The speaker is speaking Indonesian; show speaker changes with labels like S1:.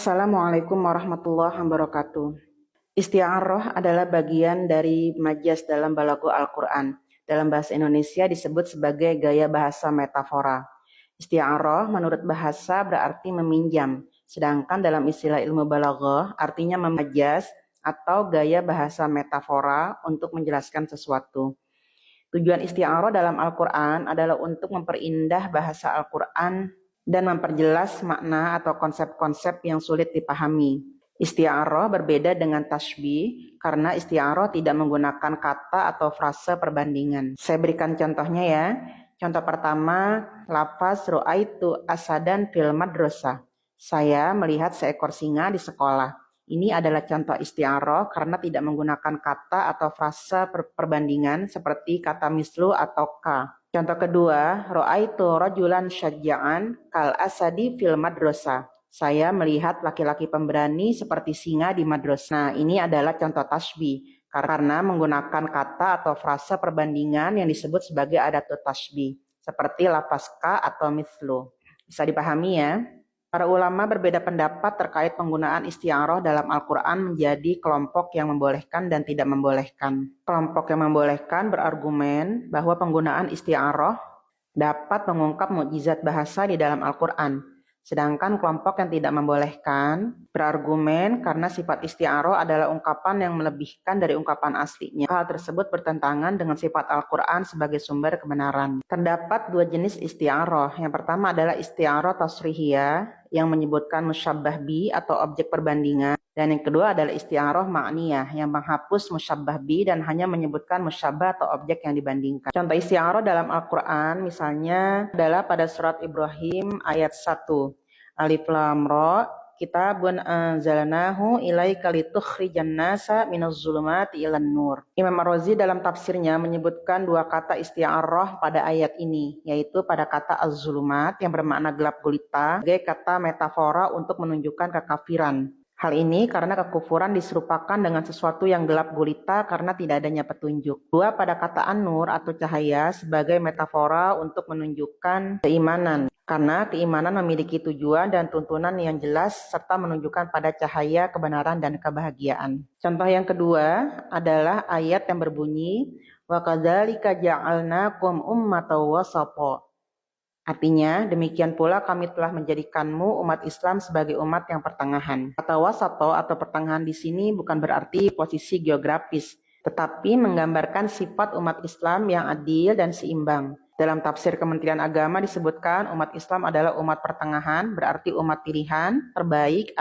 S1: Assalamualaikum warahmatullahi wabarakatuh. Isti'arah adalah bagian dari majas dalam balaghah Al-Quran. Dalam bahasa Indonesia disebut sebagai gaya bahasa metafora. Isti'arah menurut bahasa berarti meminjam, sedangkan dalam istilah ilmu balaghah artinya memajas atau gaya bahasa metafora untuk menjelaskan sesuatu. Tujuan isti'arah dalam Al-Quran adalah untuk memperindah bahasa Al-Quran dan memperjelas makna atau konsep-konsep yang sulit dipahami. Isti'arah berbeda dengan tasbih karena isti'arah tidak menggunakan kata atau frase perbandingan. Saya berikan contohnya ya. Contoh pertama, lafaz ru'aitu asadan fil madrasah. Saya melihat seekor singa di sekolah. Ini adalah contoh isti'arah karena tidak menggunakan kata atau frase perbandingan seperti kata mislu atau ka. Contoh kedua, ra'aitu rajulan syaja'an kal asadi fil madrasah. Saya melihat laki-laki pemberani seperti singa di madrasah. Nah, ini adalah contoh tasbih karena menggunakan kata atau frase perbandingan yang disebut sebagai adatut tasbih, seperti lafaz ka atau mislu. Bisa dipahami ya? Para ulama berbeda pendapat terkait penggunaan isti'arah dalam Al-Quran menjadi kelompok yang membolehkan dan tidak membolehkan. Kelompok yang membolehkan berargumen bahwa penggunaan isti'arah dapat mengungkap mukjizat bahasa di dalam Al-Quran. Sedangkan kelompok yang tidak membolehkan berargumen karena sifat isti'arah adalah ungkapan yang melebihkan dari ungkapan aslinya. Hal tersebut bertentangan dengan sifat Al-Quran sebagai sumber kebenaran. Terdapat dua jenis isti'arah. Yang pertama adalah isti'arah tasrihiyah yang menyebutkan musyabbah bi atau objek perbandingan. Dan yang kedua adalah isti'arah ma'niyah yang menghapus musyabbah bi dan hanya menyebutkan musyabbah atau objek yang dibandingkan. Contoh isti'arah dalam Al-Quran misalnya adalah pada surat Ibrahim ayat 1. Alif Lam Ra, kitabun anzalnahu ilaika litukhrijan nasa minaz zulumati ilan nur. Imam Ar-Razi dalam tafsirnya menyebutkan dua kata isti'arah pada ayat ini, yaitu pada kata az-zulumat yang bermakna gelap gulita sebagai kata metafora untuk menunjukkan kekafiran. Hal ini karena kekufuran diserupakan dengan sesuatu yang gelap gulita karena tidak adanya petunjuk. Dua pada kata an-nur atau cahaya sebagai metafora untuk menunjukkan keimanan. Karena keimanan memiliki tujuan dan tuntunan yang jelas serta menunjukkan pada cahaya kebenaran dan kebahagiaan. Contoh yang kedua adalah ayat yang berbunyi wa kadzalika ja'alnakum ummatan wasata. Artinya, demikian pula kami telah menjadikanmu umat Islam sebagai umat yang pertengahan. Kata wasato atau pertengahan di sini bukan berarti posisi geografis, tetapi menggambarkan sifat umat Islam yang adil dan seimbang. Dalam tafsir Kementerian Agama disebutkan umat Islam adalah umat pertengahan, berarti umat pilihan, terbaik,